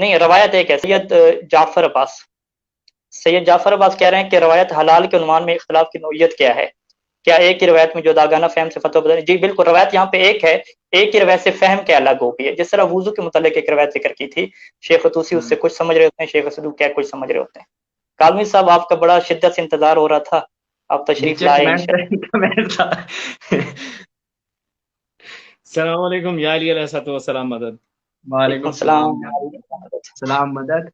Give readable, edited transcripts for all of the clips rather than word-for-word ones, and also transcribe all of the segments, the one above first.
نہیں، روایت ایک ہے، سید جعفر عباس کہہ رہے ہیں کہ روایت حلال کے عنوان میں اختلاف کی نوعیت کیا ہے؟ کیا ایک ہی روایت میں جداگانہ فہم سے فتویٰ بدلیں؟ جی بالکل، روایت یہاں پہ ایک ہے، ایک ہی روایت سے فہم کے الگ ہو گئی ہے. جس طرح وضو کے متعلق ایک روایت ذکر کی تھی، شیخ طوسی اس سے کچھ سمجھ رہے ہوتے ہیں، شیخ صدوق کیا کچھ سمجھ رہے ہوتے ہیں. کالمی صاحب، آپ کا بڑا شدت سے انتظار ہو رہا تھا، آپ تشریف نیچے لائے کمنٹ تھا. السلام علیکم یا علی علیہ السلام مدد. وعلیکم وعلیکم السلام. السلام مدد.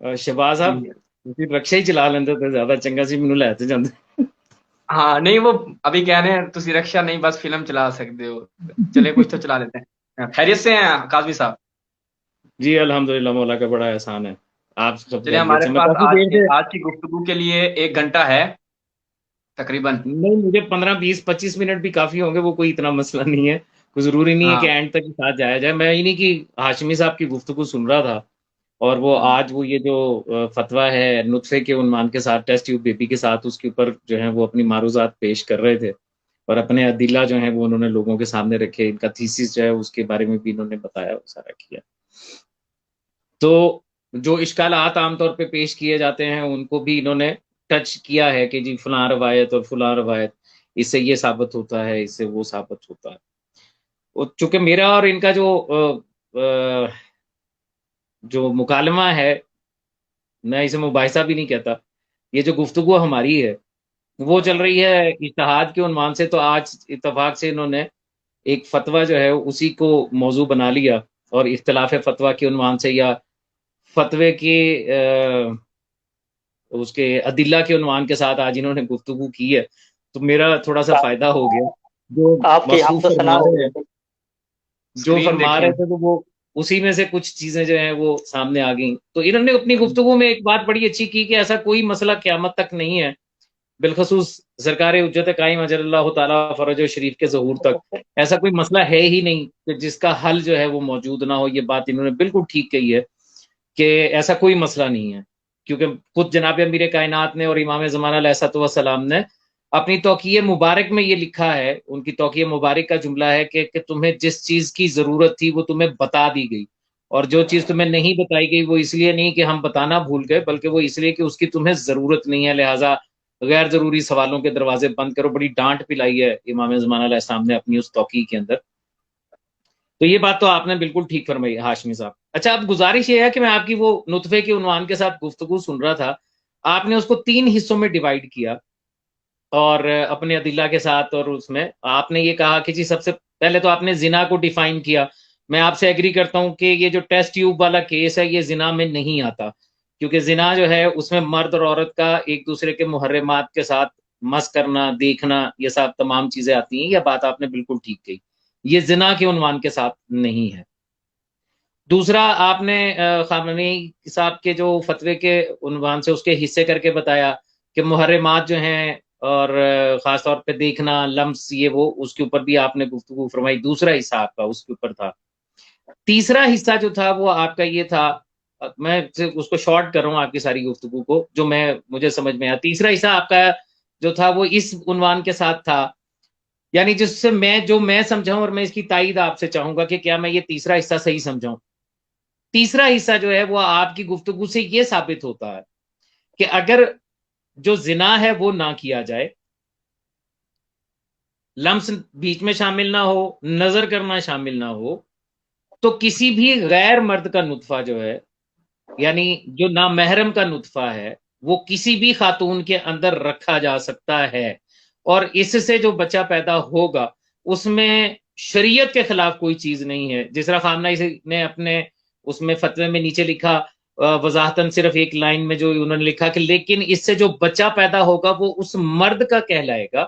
شہباز صاحب ਤੁਸੀਂ رکشا ہی چلا لیندے تے زیادہ چنگا سی مینوں لے تے جاندے. ہاں نہیں، وہ ابھی کہہ رہے ہیں تسی رکشا نہیں بس فلم چلا سکتے ہو. چلے کچھ تو چلا لیتے ہیں. خیریت سے ہیں قاضمی صاحب؟ جی الحمدللہ، مولا کا بڑا احسان ہے. آپ سب چلے خیریت ہمارے سے؟ میں پاس کافی دیر سے آج کی گفتگو کے لیے 1 گھنٹہ ہے تقریباً. نہیں، مجھے 15 20 25 منٹ بھی کافی ہوں گے، وہ کوئی اتنا مسئلہ نہیں ہے. کوئی ضروری نہیں ہے ہاں کہ اینڈ تک ساتھ جایا جائے. میں انہیں کی ہاشمی صاحب کی گفتگو سن رہا تھا، اور وہ آج وہ یہ جو فتویٰ ہے نطفے کے عنوان کے ساتھ، ٹیسٹ ٹیوب بیبی کے ساتھ، اس کے اوپر جو ہے وہ اپنی معروضات پیش کر رہے تھے، اور اپنے عدلہ جو ہیں وہ انہوں نے لوگوں کے سامنے رکھے. ان کا تھیسس جو ہے اس کے بارے میں بھی انہوں نے بتایا، وہ سارا کیا. تو جو اشکالات عام طور پہ پیش کیے جاتے ہیں ان کو بھی انہوں نے ٹچ کیا ہے کہ جی فلاں روایت اور فلاں روایت، اس سے یہ ثابت ہوتا ہے، اس سے وہ ثابت ہوتا ہے. چونکہ میرا اور ان کا جو مکالمہ ہے، میں اسے مباحثہ بھی نہیں کہتا، یہ جو گفتگو ہماری ہے وہ چل رہی ہے اجتہاد کے عنوان سے. تو آج اتفاق سے انہوں نے ایک فتویٰ جو ہے اسی کو موضوع بنا لیا، اور اختلاف فتویٰ کے عنوان سے یا فتوے کے اس کے عدلہ کے عنوان کے ساتھ آج انہوں نے گفتگو کی ہے. تو میرا تھوڑا سا فائدہ ہو گیا. جو آپ کی حمد مصروف و ثنا فرما ہو رہے گئی. ہیں، جو اسکرین فرما دیکھیں. رہے تھے، تو وہ اسی میں سے کچھ چیزیں جو ہیں وہ سامنے آ گئیں. تو انہوں نے اپنی گفتگو میں ایک بات بڑی اچھی کی کہ ایسا کوئی مسئلہ قیامت تک نہیں ہے، بالخصوص سرکار حجت قائم اجل اللہ تعالیٰ فرج و شریف کے ظہور تک ایسا کوئی مسئلہ ہے ہی نہیں کہ جس کا حل جو ہے وہ موجود نہ ہو. یہ بات انہوں نے بالکل ٹھیک کہی ہے کہ ایسا کوئی مسئلہ نہیں ہے، کیونکہ خود جناب امیر کائنات نے اور امام زمانہ علیہ الصلوۃ والسلام نے اپنی توقیہ مبارک میں یہ لکھا ہے. ان کی توقیہ مبارک کا جملہ ہے کہ تمہیں جس چیز کی ضرورت تھی وہ تمہیں بتا دی گئی، اور جو چیز تمہیں نہیں بتائی گئی وہ اس لیے نہیں کہ ہم بتانا بھول گئے، بلکہ وہ اس لیے کہ اس کی تمہیں ضرورت نہیں ہے. لہٰذا غیر ضروری سوالوں کے دروازے بند کرو. بڑی ڈانٹ پلائی ہے امام زمانہ علیہ السلام نے اپنی اس توقیہ کے اندر. تو یہ بات تو آپ نے بالکل ٹھیک فرمائی ہاشمی صاحب. اچھا، اب گزارش یہ ہے کہ میں آپ کی وہ نطفے کے عنوان کے ساتھ گفتگو سن رہا تھا، آپ نے اس کو 3 حصوں میں ڈیوائیڈ کیا، اور اپنے عدلہ کے ساتھ، اور اس میں آپ نے یہ کہا کہ جی سب سے پہلے تو آپ نے زنا کو ڈیفائن کیا. میں آپ سے ایگری کرتا ہوں کہ یہ جو ٹیسٹ ٹیوب والا کیس ہے یہ زنا میں نہیں آتا، کیونکہ زنا جو ہے اس میں مرد اور عورت کا ایک دوسرے کے محرمات کے ساتھ مس کرنا، دیکھنا، یہ سب تمام چیزیں آتی ہیں. یہ بات آپ نے بالکل ٹھیک کہی، یہ زنا کے عنوان کے ساتھ نہیں ہے. دوسرا، آپ نے خامنئی صاحب کے جو فتوے کے عنوان سے اس کے حصے کر کے بتایا کہ محرمات جو ہیں، اور خاص طور پہ دیکھنا، لمس، یہ وہ، اس کے اوپر بھی آپ نے گفتگو فرمائی. دوسرا حصہ آپ کا اس کے اوپر تھا. تیسرا حصہ جو تھا وہ آپ کا یہ تھا، میں اس کو شارٹ کر رہا ہوں آپ کی ساری گفتگو کو، جو مجھے سمجھ میں آیا. تیسرا حصہ آپ کا جو تھا وہ اس عنوان کے ساتھ تھا، یعنی جس سے میں سمجھاؤں، اور میں اس کی تائید آپ سے چاہوں گا کہ کیا میں یہ تیسرا حصہ صحیح سمجھاؤں. تیسرا حصہ جو ہے وہ آپ کی گفتگو سے یہ ثابت ہوتا ہے کہ اگر جو زنا ہے وہ نہ کیا جائے، لمس بیچ میں شامل نہ ہو، نظر کرنا شامل نہ ہو، تو کسی بھی غیر مرد کا نطفہ جو ہے، یعنی جو نامحرم کا نطفہ ہے، وہ کسی بھی خاتون کے اندر رکھا جا سکتا ہے، اور اس سے جو بچہ پیدا ہوگا اس میں شریعت کے خلاف کوئی چیز نہیں ہے. جس طرح خامنہ نے اپنے اس میں فتوے میں نیچے لکھا وضاحتاً صرف ایک لائن میں جو انہوں نے لکھا کہ لیکن اس سے جو بچہ پیدا ہوگا وہ اس مرد کا کہلائے گا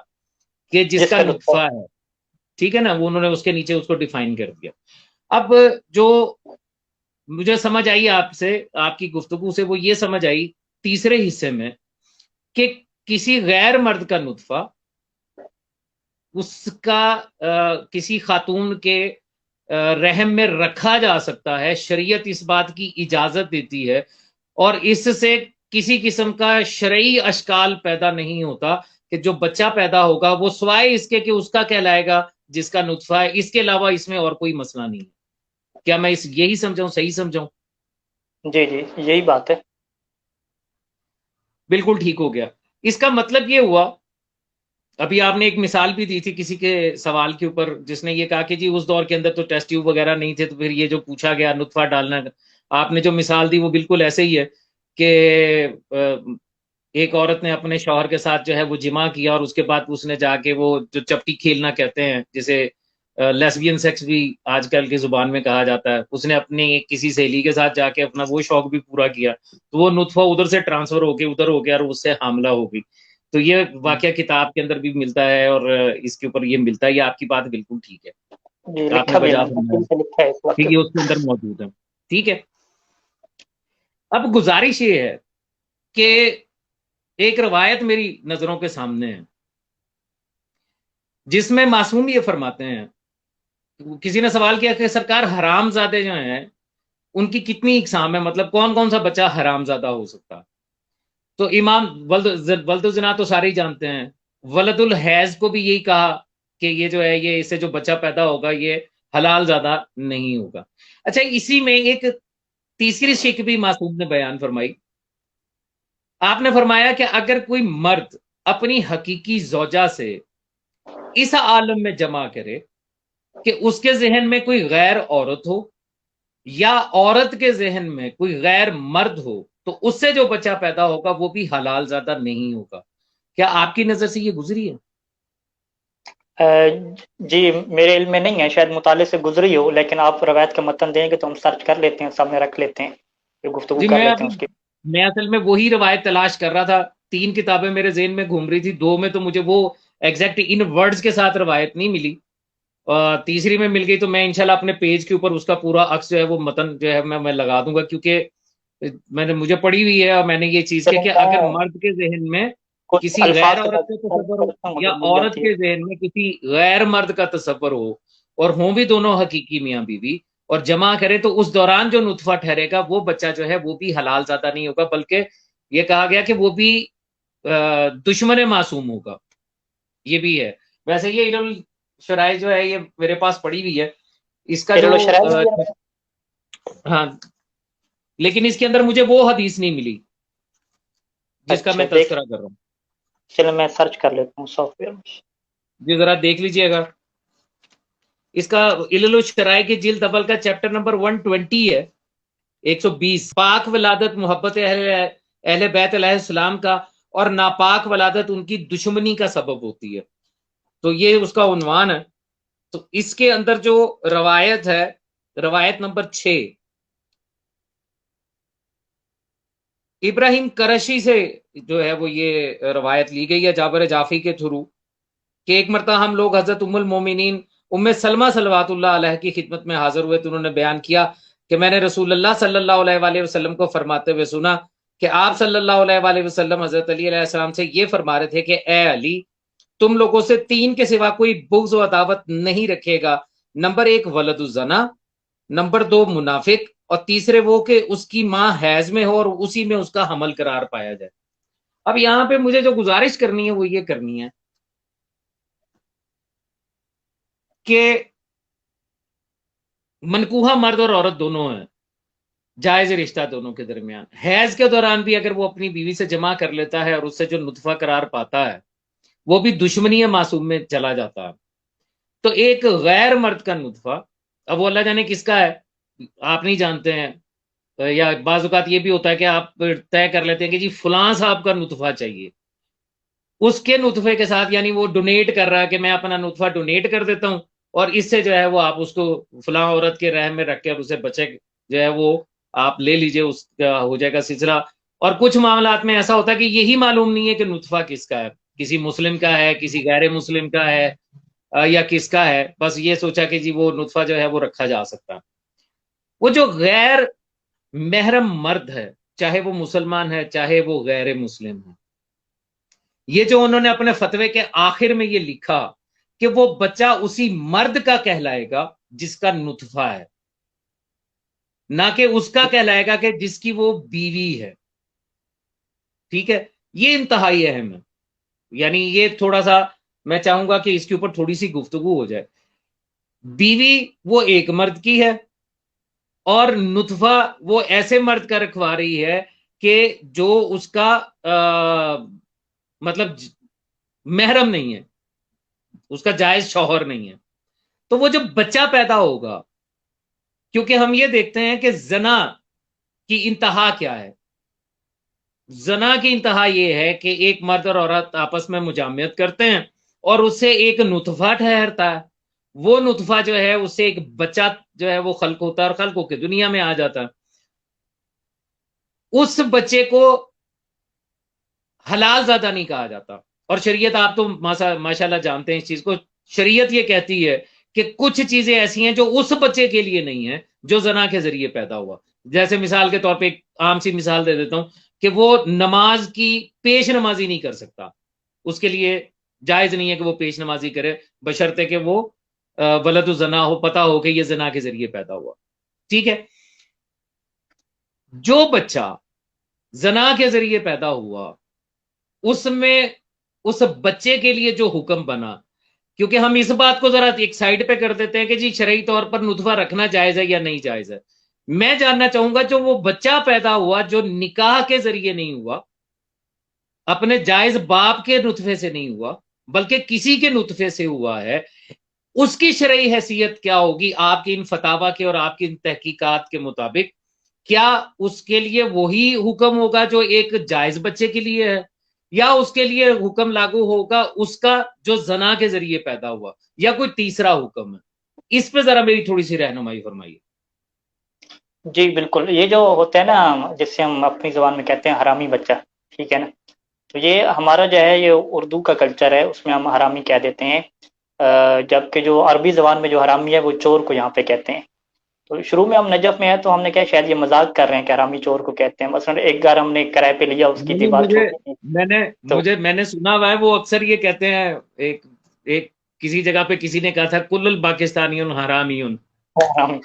کہ جس کا نطفہ ہے. ٹھیک ہے نا، وہ انہوں نے اس کے نیچے اس کو ڈیفائن کر دیا. اب جو مجھے سمجھ آئی آپ سے، آپ کی گفتگو سے، وہ یہ سمجھ آئی تیسرے حصے میں کہ کسی غیر مرد کا نطفہ اس کا کسی خاتون کے رحم میں رکھا جا سکتا ہے، شریعت اس بات کی اجازت دیتی ہے، اور اس سے کسی قسم کا شرعی اشکال پیدا نہیں ہوتا کہ جو بچہ پیدا ہوگا وہ سوائے اس کے کہ اس کا کہلائے گا جس کا نطفہ ہے، اس کے علاوہ اس میں اور کوئی مسئلہ نہیں ہے. کیا میں یہی سمجھاؤں، صحیح سمجھاؤں؟ جی جی یہی بات ہے. بالکل ٹھیک ہو گیا. اس کا مطلب یہ ہوا، ابھی آپ نے ایک مثال بھی دی تھی کسی کے سوال کے اوپر، جس نے یہ کہا کہ جی اس دور کے اندر تو ٹیسٹ ٹیوب وغیرہ نہیں تھے، تو پھر یہ جو پوچھا گیا نطفہ ڈالنا، آپ نے جو مثال دی وہ بالکل ایسے ہی ہے کہ ایک عورت نے اپنے شوہر کے ساتھ جو ہے وہ جمع کیا، اور اس کے بعد اس نے جا کے وہ جو چپٹی کھیلنا کہتے ہیں، جسے لیسبین سیکس بھی آج کل کی زبان میں کہا جاتا ہے، اس نے اپنی کسی سہیلی کے ساتھ جا کے اپنا وہ شوق بھی پورا کیا، تو وہ نطفہ ادھر سے ٹرانسفر ہو کے ادھر ہو گیا اور اس سے حاملہ ہو گئی. تو یہ واقعہ کتاب کے اندر بھی ملتا ہے، اور اس کے اوپر یہ ملتا ہے. یہ آپ کی بات بالکل ٹھیک ہے، جی آپ نے لکھا بھی ہے، بجا میں نے فرمایا. دل سے لکھا ہے اس ٹھیک واقعے ہے، کو. اس کے اندر موجود ہے. ٹھیک ہے. اب گزارش یہ ہے کہ ایک روایت میری نظروں کے سامنے ہے جس میں معصوم یہ فرماتے ہیں، کسی نے سوال کیا کہ سرکار حرام زادے جو ہیں ان کی کتنی اقسام ہے، مطلب کون کون سا بچہ حرام زادہ ہو سکتا؟ تو امام ولد الزنا تو سارے ہی جانتے ہیں، ولد الحیض کو بھی یہی کہا کہ یہ جو ہے یہ اس سے جو بچہ پیدا ہوگا یہ حلال زادہ نہیں ہوگا. اچھا، اسی میں ایک تیسری شک بھی معصوم نے بیان فرمائی. آپ نے فرمایا کہ اگر کوئی مرد اپنی حقیقی زوجہ سے اس عالم میں جمع کرے کہ اس کے ذہن میں کوئی غیر عورت ہو یا عورت کے ذہن میں کوئی غیر مرد ہو، تو اس سے جو بچہ پیدا ہوگا وہ بھی حلال زادہ نہیں ہوگا. کیا آپ کی نظر سے یہ گزری ہے؟ جی میرے علم میں نہیں ہے، شاید مطالعے سے گزری ہو، لیکن آپ روایت کا متن دیں گے تو ہم سرچ کر لیتے ہیں، سامنے رکھ لیتے ہیں، پھر گفتگو جی کر لیتے ہیں اس کی. میں اصل میں وہی روایت تلاش کر رہا تھا. 3 کتابیں میرے ذہن میں گھوم رہی تھی، 2 میں تو مجھے وہ ایگزیکٹ ان ورڈز کے ساتھ روایت نہیں ملی، اور تیسری میں مل گئی. تو میں انشاءاللہ اپنے پیج کے اوپر اس کا پورا عکس جو ہے وہ متن جو ہے میں لگا دوں گا، کیونکہ مجھے پڑھی ہوئی ہے، اور میں نے یہ چیز چلیں کہ میں اگر مرد کے ذہن میں کچھ کسی غیر الفاظ کے عورت ساتھ کا تصور ہو کرتا ہوں یا اگر مل عورت جاتی ہے. کے ذہن میں کسی غیر مرد کا تصور ہو، اور ہوں بھی دونوں حقیقی میاں بیوی، اور جمع کرے، تو اس دوران جو نطفہ ٹھہرے گا وہ بچہ جو ہے وہ بھی حلال زادہ نہیں ہوگا، بلکہ یہ کہا گیا کہ وہ بھی دشمن معصوم ہوگا. یہ بھی ہے. ویسے یہ علم شرائع جو ہے یہ میرے پاس پڑی ہوئی ہے، اس کا جو شرائع میں بھی ہے. ہاں، لیکن اس کے اندر مجھے وہ حدیث نہیں ملی جس کا اچھا میں دیکھ، تذکرہ کر رہا ہوں. چلیں میں سرچ کر لیتا ہوں سافٹ ویئر میں. جی ذرا دیکھ لیجئے گا. اس کا علل الشرائع کی جلد اول کا چیپٹر نمبر 120 ہے، 120. پاک ولادت محبت اہل بیت علیہ السلام کا، اور ناپاک ولادت ان کی دشمنی کا سبب ہوتی ہے. تو یہ اس کا عنوان ہے. تو اس کے اندر جو روایت ہے، روایت نمبر 6، ابراہیم کرشی سے جو ہے وہ یہ روایت لی گئی ہے جابر جعفری کے تھرو، کہ ایک مرتبہ ہم لوگ حضرت ام المومنین ام سلمہ صلوات اللہ علیہ کی خدمت میں حاضر ہوئے، تو انہوں نے بیان کیا کہ میں نے رسول اللہ صلی اللہ علیہ وآلہ وسلم کو فرماتے ہوئے سنا کہ آپ صلی اللہ علیہ وآلہ وسلم حضرت علی علیہ السلام سے یہ فرما رہے تھے کہ اے علی، تم لوگوں سے 3 کے سوا کوئی بغض و عداوت نہیں رکھے گا. نمبر 1 ولد الزنا، نمبر 2 منافق، اور تیسرے وہ کہ اس کی ماں حیض میں ہو اور اسی میں اس کا حمل قرار پایا جائے. اب یہاں پہ مجھے جو گزارش کرنی ہے وہ یہ کرنی ہے کہ منکوحہ مرد اور عورت دونوں ہیں، جائز رشتہ دونوں کے درمیان. حیض کے دوران بھی اگر وہ اپنی بیوی سے جمع کر لیتا ہے اور اس سے جو نطفہ قرار پاتا ہے وہ بھی دشمنی معصوم میں چلا جاتا ہے. تو ایک غیر مرد کا نطفہ، اب وہ اللہ جانے کس کا ہے آپ نہیں جانتے ہیں، یا بعض اوقات یہ بھی ہوتا ہے کہ آپ طے کر لیتے ہیں کہ جی فلاں صاحب کا نطفہ چاہیے، اس کے نطفے کے ساتھ، یعنی وہ ڈونیٹ کر رہا ہے کہ میں اپنا نطفہ ڈونیٹ کر دیتا ہوں، اور اس سے جو ہے وہ آپ اس کو فلاں عورت کے رحم میں رکھ کے اور اسے بچے جو ہے وہ آپ لے لیجئے، اس کا ہو جائے گا سلسلہ. اور کچھ معاملات میں ایسا ہوتا ہے کہ یہی معلوم نہیں ہے کہ نطفہ کس کا ہے، کسی مسلم کا ہے، کسی غیر مسلم کا ہے، یا کس کا ہے، بس یہ سوچا کہ جی وہ نطفہ جو ہے وہ رکھا جا سکتا. وہ جو غیر محرم مرد ہے، چاہے وہ مسلمان ہے چاہے وہ غیر مسلم ہے، یہ جو انہوں نے اپنے فتوے کے آخر میں یہ لکھا کہ وہ بچہ اسی مرد کا کہلائے گا جس کا نطفہ ہے، نہ کہ اس کا کہلائے گا کہ جس کی وہ بیوی ہے. ٹھیک ہے، یہ انتہائی اہم ہے. یعنی یہ تھوڑا سا میں چاہوں گا کہ اس کے اوپر تھوڑی سی گفتگو ہو جائے. بیوی وہ ایک مرد کی ہے اور نطفہ وہ ایسے مرد کا رکھوا رہی ہے کہ جو اس کا مطلب محرم نہیں ہے، اس کا جائز شوہر نہیں ہے. تو وہ جب بچہ پیدا ہوگا، کیونکہ ہم یہ دیکھتے ہیں کہ زنا کی انتہا کیا ہے. زنا کی انتہا یہ ہے کہ ایک مرد اور عورت آپس میں مجامعت کرتے ہیں اور اس سے ایک نطفہ ٹھہرتا ہے. وہ نطفہ جو ہے اس سے ایک بچہ جو ہے وہ خلق ہوتا ہے اور خلق ہو کے دنیا میں آ جاتا ہے. اس بچے کو حلال زادہ نہیں کہا جاتا. اور شریعت، آپ تو ماشاء اللہ جانتے ہیں اس چیز کو، شریعت یہ کہتی ہے کہ کچھ چیزیں ایسی ہیں جو اس بچے کے لیے نہیں ہیں جو زنا کے ذریعے پیدا ہوا. جیسے مثال کے طور پہ ایک عام سی مثال دے دیتا ہوں کہ وہ نماز کی پیش نمازی نہیں کر سکتا، اس کے لیے جائز نہیں ہے کہ وہ پیش نمازی کرے، بشرطے کہ وہ ولد الزنا ہو، پتا ہو کہ یہ زنا کے ذریعے پیدا ہوا. ٹھیک ہے. جو بچہ زنا کے ذریعے پیدا ہوا، اس میں اس بچے کے لیے جو حکم بنا، کیونکہ ہم اس بات کو ذرا ایک سائڈ پہ کر دیتے ہیں کہ جی شرعی طور پر نطفہ رکھنا جائز ہے یا نہیں جائز ہے. میں جاننا چاہوں گا جو وہ بچہ پیدا ہوا جو نکاح کے ذریعے نہیں ہوا، اپنے جائز باپ کے نطفے سے نہیں ہوا بلکہ کسی کے نطفے سے ہوا ہے، اس کی شرعی حیثیت کیا ہوگی آپ کی ان فتاوا کے اور آپ کی ان تحقیقات کے مطابق؟ کیا اس کے لیے وہی حکم ہوگا جو ایک جائز بچے کے لیے ہے، یا اس کے لیے حکم لاگو ہوگا اس کا جو زنا کے ذریعے پیدا ہوا، یا کوئی تیسرا حکم ہے؟ اس پہ ذرا میری تھوڑی سی رہنمائی فرمائیے. جی بالکل. یہ جو ہوتا ہے نا جس سے ہم اپنی زبان میں کہتے ہیں حرامی بچہ، ٹھیک ہے نا، تو یہ ہمارا جو ہے یہ اردو کا کلچر ہے، اس میں ہم حرامی کہہ دیتے ہیں، جبکہ جو عربی زبان میں جو حرامی ہے وہ چور کو یہاں پہ کہتے ہیں. تو شروع میں ہم نجف میں ہے تو ہم نے کہا شاید یہ مذاق کر رہے ہیں کہ حرامی چور کو کہتے ہیں. مثلا ایک بار ہم نے کرائے پہ لیا، اس کی نہیں، دیوار چھوٹی تھی تو میں نے سنا ہوا ہے، وہ اکثر یہ کہتے ہیں، ایک کسی جگہ پہ کسی نے کہا تھا کل الپاکستانیون حرامیون، حرامی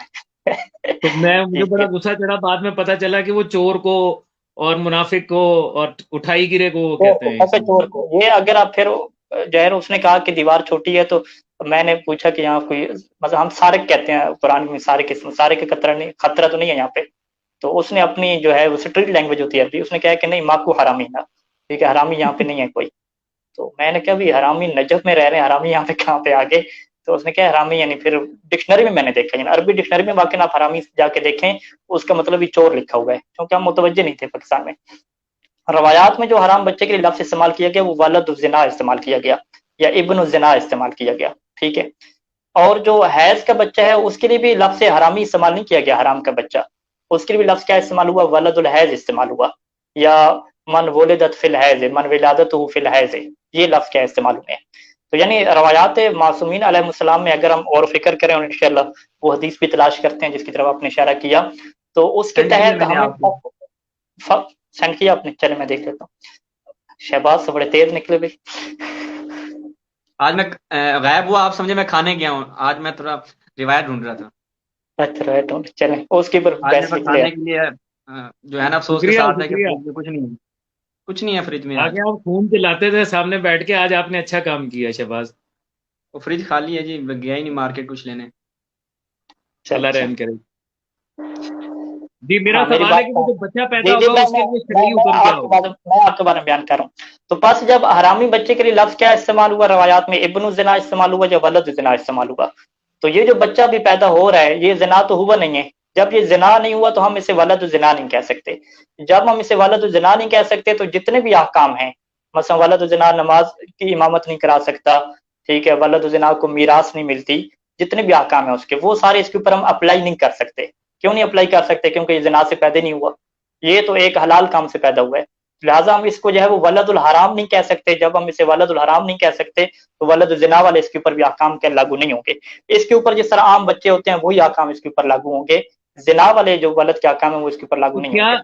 تو جی مجھے بڑا غصہ چڑھا، بعد میں پتا چلا کہ وہ چور کو اور منافق کو اور اٹھائی گرے کو وہ کہتے ہیں. چور کو یہ اگر آپ پھر جہر اس نے کہا کہ دیوار چھوٹی ہے تو میں نے پوچھا کہ یہاں کوئی مطلب ہم سارق کہتے ہیں قرآن میں، سارق کا خطرہ تو نہیں ہے یہاں پہ. تو اس نے اپنی جو ہے وہ اسٹریٹ لینگویج ہوتی ہے عربی، اس نے کہا کہ نہیں ماکو حرامی نا، ٹھیک ہے، حرامی یہاں پہ نہیں ہے کوئی. تو میں نے کہا بھی حرامی نجف میں رہ رہے ہیں، حرامی یہاں پہ کہاں پہ آگے؟ تو اس نے کہا حرامی یعنی پھر ڈکشنری میں نے دیکھا، یعنی عربی ڈکشنری میں واقعی آپ حرامی جا کے دیکھیں اس کا مطلب ہی چور لکھا ہوا ہے، کیونکہ ہم متوجہ نہیں تھے پاکستان میں. روایات میں جو حرام بچے کے لیے لفظ استعمال کیا گیا وہ ولد الزنا استعمال کیا گیا یا ابن الزنا استعمال کیا گیا، ٹھیک ہے. اور جو حیض کا بچہ ہے اس کے لیے بھی لفظ حرامی استعمال نہیں کیا گیا، حرام کا بچہ، اس کے لیے بھی لفظ کیا استعمال ہوا؟ ولد الحیض استعمال ہوا، یا من ولدت فی الحیض، من ولادتہ فی الحیض، یہ لفظ کیا استعمال ہوئے ہیں. تو یعنی روایات معصومین علیہ السلام میں اگر ہم اور فکر کریں اور انشاءاللہ وہ حدیث بھی تلاش کرتے ہیں جس کی طرف آپ نے اشارہ کیا، تو اس کے سینڈ کیا تحت میں نے ہمیں آپ کو. سینڈ کیا آپ نے؟ چلے میں دیکھ لیتا ہوں. شہباز سے بڑے تیز نکلے بھائی. آج میں غائب ہوا، آپ سمجھے میں کھانے گیا ہوں، آج میں تھوڑا روایت ڈھونڈ رہا تھا. اچھا رائٹ، چلیں اس کے اوپر آج میرے بحث پاس لکھ لے. کھانے کے لیے جو ہے نا افسوس کے شکریہ ساتھ ہے کہ شکریہ. فریج میں کچھ نہیں ہے فریج میں آج. آگے آپ فون چلاتے تھے سامنے بیٹھ کے، آج آپ نے اچھا کام کیا شہباز. وہ فریج خالی ہے جی، گیا ہی نہیں مارکیٹ کچھ لینے. اللہ رحم کرے. جی میرا ہاں میری سوال ہے بات کہ وہ جو بچہ جی پیدا جی ہوگا اس کے لیے شرعی حکم کیا ہوگا؟ میں آپ کے بارے میں بیان کر رہا ہوں. تو بس جب حرامی بچے کے لیے لفظ کیا استعمال ہوا روایات میں؟ ابن الزنا استعمال ہوا یا ولد الزنا استعمال ہوا. تو یہ جو بچہ بھی پیدا ہو رہا ہے یہ زنا تو ہوا نہیں ہے. جب یہ زنا نہیں ہوا تو ہم اسے ولد الزنا نہیں کہہ سکتے. جب ہم اسے ولد الزنا نہیں کہہ سکتے تو جتنے بھی احکام ہیں، مثلا ولد الزنا نماز کی امامت نہیں کرا سکتا، ٹھیک ہے، ولد الزنا کو میراث نہیں ملتی، جتنے بھی احکام ہیں اس کے وہ سارے اس کے اوپر ہم اپلائی نہیں کر سکتے. کیوں نہیں اپلائی کر سکتے؟ کیونکہ یہ زنا سے پیدا نہیں ہوا، یہ تو ایک حلال کام سے پیدا ہوا ہے. لہٰذا ہم اس کو جو ہے وہ ولد الحرام نہیں کہہ سکتے. جب ہم اسے ولد الحرام نہیں کہہ سکتے تو ولد الزنا والے اس کے اوپر بھی احکام کے لاگو نہیں ہوں گے. اس کے اوپر جس طرح عام بچے ہوتے ہیں وہی احکام اس کے اوپر لاگو ہوں گے. زنا والے جو ولد کے احکام ہیں وہ اس کے اوپر لاگو نہیں ہوں گے.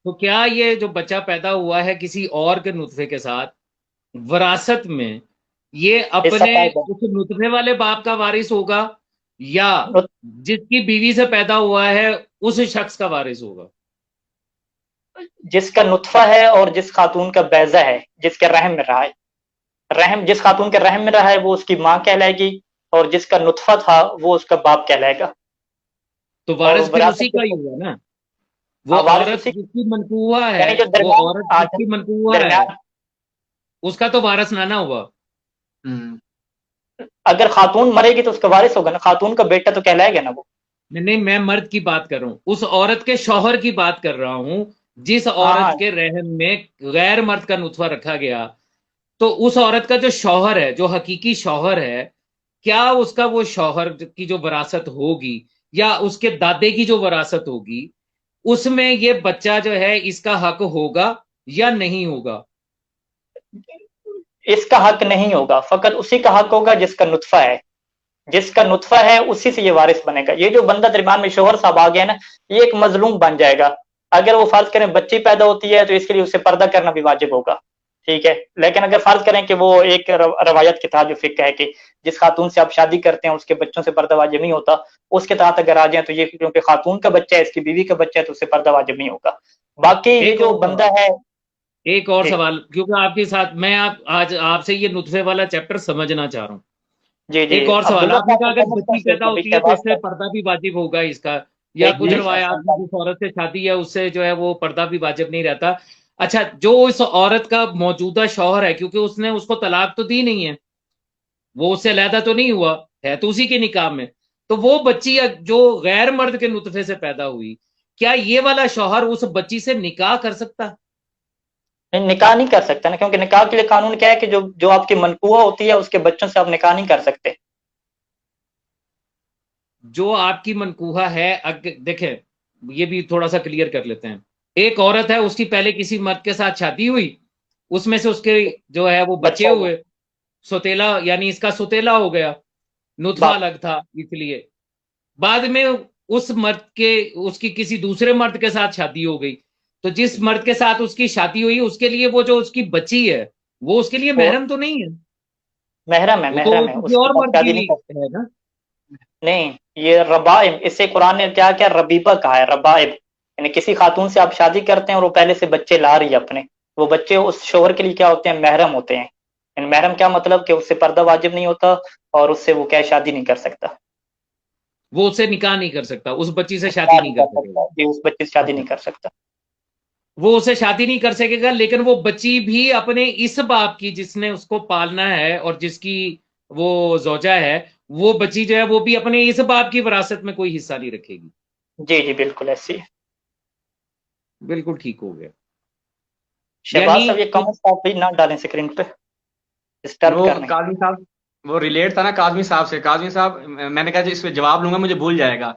تو کیا یہ جو بچہ پیدا ہوا ہے کسی اور کے نطفے کے ساتھ، وراثت میں یہ اپنے اس نطفے والے باپ کا وارث ہوگا یا جس کی بیوی سے پیدا ہوا ہے اس شخص کا وارث ہوگا؟ جس کا نطفہ ہے اور جس خاتون کا بیضہ ہے، جس کے رحم میں رہا ہے، جس خاتون کے رحم میں رہا ہے وہ اس کی ماں کہلائے گی، اور جس کا نطفہ تھا وہ اس کا باپ کہلائے گا. تو اور وارث پھر وراثت اسی کا ہی کس کو؟ ہوا نا. وہ ہاں وارث عورت اسی جس کی منقوہ ہے, یعنی جو وہ درمیان عورت جس کی منقوہ ہے, درمیان اس کا تو وارث نہ ہوا. ہوں اگر خاتون مرے گی تو اس کا وارث ہوگا نا, خاتون کا بیٹا تو کہلائے گا نا وہ. نہیں, میں مرد کی بات کر رہا ہوں, اس عورت کے شوہر کی بات کر رہا ہوں جس ہاں ہاں عورت کے رحم میں غیر مرد کا نطفہ رکھا گیا. تو اس عورت کا جو شوہر ہے, جو حقیقی شوہر ہے, کیا اس کا وہ شوہر کی جو وراثت ہوگی یا اس کے دادے کی جو وراثت ہوگی, اس میں یہ بچہ جو ہے اس کا حق ہوگا یا نہیں ہوگا؟ اس کا حق نہیں ہوگا, فقط اسی کا حق ہوگا جس کا نطفہ ہے. جس کا نطفہ ہے اسی سے یہ وارث بنے گا. یہ جو بندہ درمیان میں شوہر صاحب آ گیا نا, یہ ایک مظلوم بن جائے گا. اگر وہ فرض کریں بچی پیدا ہوتی ہے تو اس کے لیے اسے پردہ کرنا بھی واجب ہوگا, ٹھیک ہے. لیکن اگر فرض کریں کہ وہ ایک روایت کے تحت جو فقہ ہے کہ جس خاتون سے آپ شادی کرتے ہیں اس کے بچوں سے پردہ واجب نہیں ہوتا, اس کے تحت اگر آ جائیں تو یہ کیونکہ خاتون کا بچہ ہے, اس کی بیوی کا بچہ ہے, تو اسے پردہ واجب نہیں ہوگا. باقی یہ ایک جو اور بندہ سوال ہے, ایک اور جی سوال کیونکہ آپ کے ساتھ میں آج آپ سے یہ نطفے والا چیپٹر سمجھنا چاہ رہا ہوں. جی جی ایک اور سوال, عبداللہ آپ نے صاحب کہا کو اگر سمجھتا بچی ہے پیدا ابھی ہوتی ہے تو شہباز اس سے صاحب پردہ بھی واجب ہوگا اس کا, یا ایک کچھ منٹ روایات میں جس عورت سے شادی ہے اس سے جو ہے وہ پردہ بھی واجب نہیں رہتا. اچھا, جو اس عورت کا موجودہ شوہر ہے, کیونکہ اس نے اس کو طلاق تو دی نہیں ہے, وہ اس سے علیحدہ تو نہیں ہوا ہے, تو اسی کے نکاح میں, تو وہ بچی جو غیر مرد کے نطفے سے پیدا ہوئی, کیا یہ والا شوہر اس بچی سے نکاح کر سکتا؟ نہیں, نکاح نہیں کر سکتا نا, کیونکہ نکاح کے لیے قانون کیا ہے کہ جو آپ کی منقوہ ہوتی ہے اس کے بچوں سے آپ نکاح نہیں کر سکتے. جو آپ کی منقوہ ہے, دیکھیں یہ بھی تھوڑا سا کلیئر کر لیتے ہیں. ایک عورت ہے, اس کی پہلے کسی مرد کے ساتھ شادی ہوئی, اس میں سے اس کے جو ہے وہ بچے بچہ ہوا ہوئے, سوتیلا یعنی اس کا سوتیلا ہو گیا, نطفہ باپ, الگ تھا, اس لیے بعد میں اس کی کسی دوسرے مرد کے ساتھ شادی ہو گئی, تو جس مرد کے ساتھ اس کی شادی ہوئی اس کے لیے وہ جو اس کی بچی ہے وہ اس کے لیے وہ محرم تو نہیں ہے, محرم ہے, وہ تو محرم ہے, کسی اس کے اور ساتھ مرد شادی کی نہیں کر سکتے. ہے نا. نہیں, یہ ربائب, اس سے قرآن نے کیا کیا ربیبہ کہا ہے, ربائب یعنی کسی خاتون سے آپ شادی کرتے ہیں اور وہ پہلے سے بچے لا رہی ہے اپنے, وہ بچے اس شوہر کے لیے کیا ہوتے ہیں, محرم ہوتے ہیں. یعنی محرم کیا مطلب کہ اس سے پردہ واجب نہیں ہوتا اور اس سے وہ کیا شادی نہیں کر سکتا, وہ اس سے نکاح نہیں کر سکتا, اس بچی سے شادی نکاح نہیں نہیں کر کر سکے سکتا گا. جی, اس بچے سے شادی اچھا, نہیں کر سکتا. وہ اسے شادی نہیں کر سکے گا, لیکن وہ بچی بھی اپنے اس باپ کی جس نے اس کو پالنا ہے اور جس کی وہ زوجہ ہے, وہ بچی جو ہے وہ بھی اپنے اس باپ کی وراثت میں کوئی حصہ نہیں رکھے گی. جی جی بالکل ایسی. بالکل ٹھیک ہو گیا. شہباز یعنی صاحب یہ کامنٹس آپ بھی نہ ڈالیں اسکرین پہ, ڈسٹرب وہ کر رہے ہیں. کاظمی صاحب وہ ریلیٹ تھا نا کاظمی صاحب سے. کاظمی صاحب میں نے کہا جی اس پہ جواب لوں گا مجھے بھول جائے گا.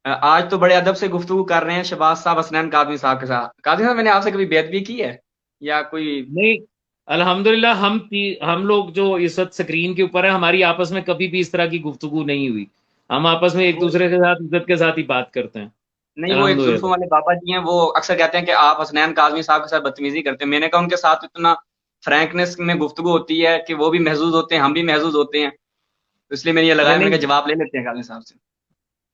آج تو بڑے ادب سے گفتگو کر رہے ہیں شہباز صاحب حسنین کاظمی صاحب کے ساتھ. کاظمی صاحب میں نے آپ سے کبھی بیعت بھی کی ہے یا کوئی؟ نہیں, الحمدللہ ہم لوگ جو اس وقت سکرین کے اوپر ہیں, ہماری آپس میں کبھی بھی اس طرح کی گفتگو نہیں ہوئی. ہم آپس میں ایک دوسرے کے ساتھ عزت کے ساتھ ہی بات کرتے ہیں. نہیں, وہ ایک زلفوں الحمدللہ. والے بابا جی ہیں, وہ اکثر کہتے ہیں کہ آپ حسنین کاظمی صاحب کے ساتھ بدتمیزی کرتے ہیں. میں نے کہا ان کے ساتھ اتنا فرینکنس میں گفتگو ہوتی ہے کہ وہ بھی محظوظ ہوتے ہیں, ہم بھی محظوظ ہوتے ہیں, تو اس لیے میں نے یہ لگایا, میں نے نہیں کہا جواب لے لیتے ہیں کاظمی صاحب سے.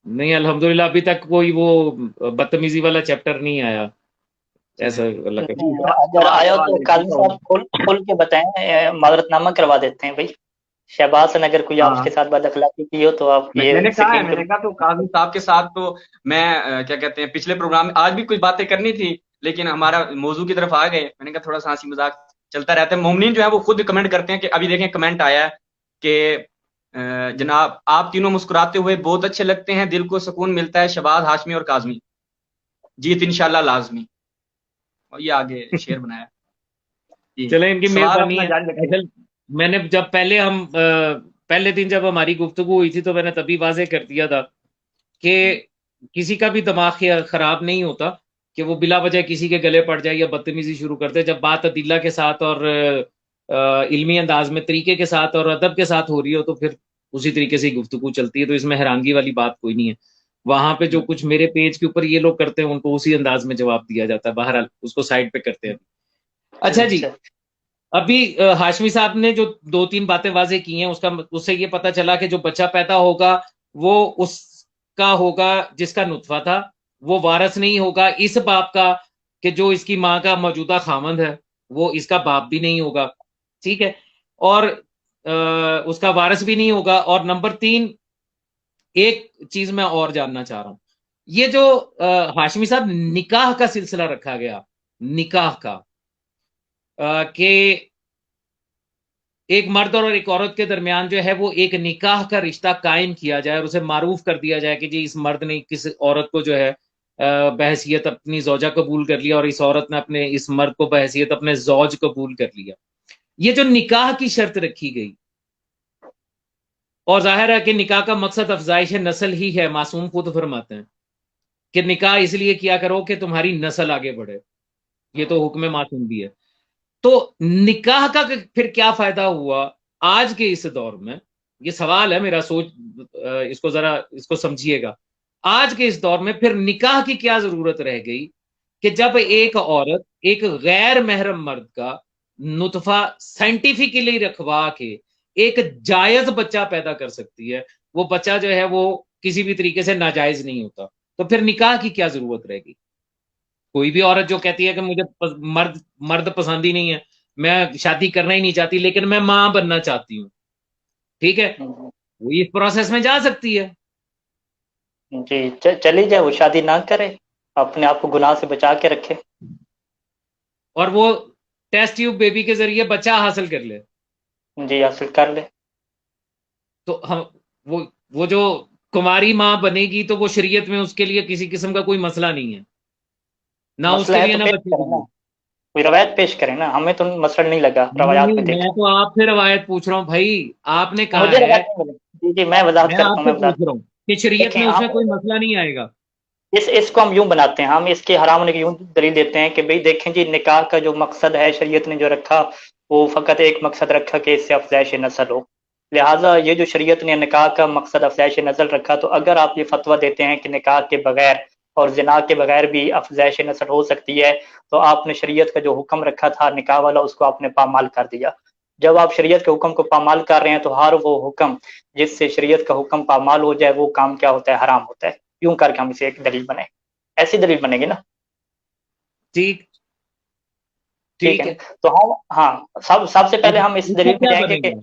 نہیں, الحمدللہ ابھی تک کوئی وہ بدتمیزی والا چیپٹر نہیں آیا چلیں ایسا, اللہ کا نہیں, شکر ہے. اگر آیا تو سوال کاظم صاحب کھول کے بتائیں, معذرت نامہ کروا دیتے ہیں بھائی. شہباز نے اگر کوئی آپ ہاں, کے ساتھ بد اخلاقی کی ہو تو آپ میں یہ نے کہا ہے, اسکرین میں پہ. نے کہا تو کاظمی صاحب کے ساتھ تو میں کیا کہتے ہیں پچھلے پروگرام میں آج بھی کچھ باتیں کرنی تھی, لیکن ہمارا موضوع کی طرف آ گئے. میں نے کہا تھوڑا سا ہنسی مذاق چلتا رہتا ہے. مومنین جو ہے وہ خود کمنٹ کرتے ہیں کہ ابھی دیکھیں کمنٹ آیا ہے کہ جناب آپ تینوں مسکراتے ہوئے بہت اچھے لگتے ہیں, دل کو سکون ملتا ہے, شہباز, ہاشمی اور کاظمی, جیت انشاءاللہ لازمی. اور یہ آگے شعر بنایا. جی, چلیں, ان کی سوال مہربانی اپنا ہے. جاری رکھیں. اصل میں نے جب پہلے دن جب ہماری گفتگو ہوئی تھی تو میں نے تبھی واضح کر دیا تھا کہ کسی کا بھی دماغ خراب نہیں ہوتا کہ وہ بلا وجہ کسی کے گلے پڑ جائے یا بدتمیزی شروع کر دے. جب بات عدلہ کے ساتھ اور علمی انداز میں طریقے کے ساتھ اور ادب کے ساتھ ہو رہی ہو تو پھر اسی طریقے سے گفتگو چلتی ہے, تو اس میں حیرانگی والی بات کوئی نہیں ہے. وہاں پہ جو کچھ میرے پیج کے اوپر یہ لوگ کرتے ہیں ان کو اسی انداز میں جواب دیا جاتا ہے. بہرحال اس کو سائڈ پہ کرتے ہیں. اچھا جی, ابھی ہاشمی صاحب نے جو 2-3 باتیں واضح کی ہیں اس سے یہ پتا چلا کہ جو بچہ پیدا ہوگا وہ اس کا ہوگا جس کا نطفہ تھا, وہ وارث نہیں ہوگا اس باپ کا کہ جو اس کی ماں کا موجودہ خامند ہے, وہ اس کا باپ بھی نہیں ہوگا, ٹھیک ہے, اور اس کا وارث بھی نہیں ہوگا. اور نمبر 3 ایک چیز میں اور جاننا چاہ رہا ہوں, یہ جو ہاشمی صاحب نکاح کا سلسلہ رکھا گیا، نکاح کا کہ ایک مرد اور ایک عورت کے درمیان جو ہے وہ ایک نکاح کا رشتہ قائم کیا جائے اور اسے معروف کر دیا جائے کہ جی اس مرد نے کس عورت کو جو ہے بحیثیت اپنی زوجہ قبول کر لیا اور اس عورت نے اپنے اس مرد کو بحیثیت اپنے زوج قبول کر لیا. یہ جو نکاح کی شرط رکھی گئی، اور ظاہر ہے کہ نکاح کا مقصد افزائش نسل ہی ہے، معصوم خود فرماتے ہیں کہ نکاح اس لیے کیا کرو کہ تمہاری نسل آگے بڑھے، یہ تو حکم معصوم بھی ہے. تو نکاح کا پھر کیا فائدہ ہوا آج کے اس دور میں؟ یہ سوال ہے میرا، سوچ اس کو سمجھیے گا. آج کے اس دور میں پھر نکاح کی کیا ضرورت رہ گئی کہ جب ایک عورت ایک غیر محرم مرد کا نطفہ سائنٹیفکلی رکھوا کے ایک جائز بچہ پیدا کر سکتی ہے، وہ بچہ جو ہے وہ کسی بھی طریقے سے ناجائز نہیں ہوتا، تو پھر نکاح کی کیا ضرورت رہے گی؟ کوئی بھی عورت جو کہتی ہے کہ مجھے مرد پسند ہی نہیں ہے، میں شادی کرنا ہی نہیں چاہتی لیکن میں ماں بننا چاہتی ہوں، ٹھیک ہے، وہ اس پروسیس میں جا سکتی ہے. جی چلی جائے، وہ شادی نہ کرے، اپنے آپ کو گناہ سے بچا کے رکھے، اور وہ ٹیسٹ ٹیوب بیبی کے ذریعے بچہ حاصل کر لے. جی حاصل کر لے. تو ہم وہ جو کماری ماں بنے گی تو وہ شریعت میں اس کے لیے کسی قسم کا کوئی مسئلہ نہیں ہے، نہ اس مسئلہ کے ہے لیے تو نہ پیش بچے کے کریں نا، لیے. کوئی روایت پیش کریں نا، ہمیں تو مسئلہ نہیں لگا روایات میں نہیں، میں دیکھا. تو آپ سے روایت پوچھ رہا ہوں بھائی، آپ نے کہا مجھے ہے، روایت نہیں ملی. جی میں وضاحت میں کرتا آپ ہوں، سے میں وضاحت پوچھ رہا ہوں کہ شریعت دیکھیں میں اس ہم میں کوئی مسئلہ نہیں آئے گا. اس کو ہم یوں بناتے ہیں، ہم اس کے حرام ہونے کی یوں دلیل دیتے ہیں کہ بھئی دیکھیں جی، نکاح کا جو مقصد ہے شریعت نے جو رکھا وہ فقط ایک مقصد رکھا کہ اس سے افزائش نسل ہو. لہٰذا یہ جو شریعت نے نکاح کا مقصد افزائش نسل رکھا، تو اگر آپ یہ فتویٰ دیتے ہیں کہ نکاح کے بغیر اور زنا کے بغیر بھی افزائش نسل ہو سکتی ہے، تو آپ نے شریعت کا جو حکم رکھا تھا نکاح والا، اس کو آپ نے پامال کر دیا. جب آپ شریعت کے حکم کو پامال کر رہے ہیں تو ہر وہ حکم جس سے شریعت کا حکم پامال ہو جائے وہ کام کیا ہوتا ہے؟ حرام ہوتا ہے. یوں کر کے ہم اسے ایک دلیل بنے، ایسی دلیل بنے گی نا. ٹھیک ٹھیک ٹھیک ہے ہے. تو ہم سب سے پہلے ہم اس اس کا دلیل میں کیا جائیں گے بنے کہ گا؟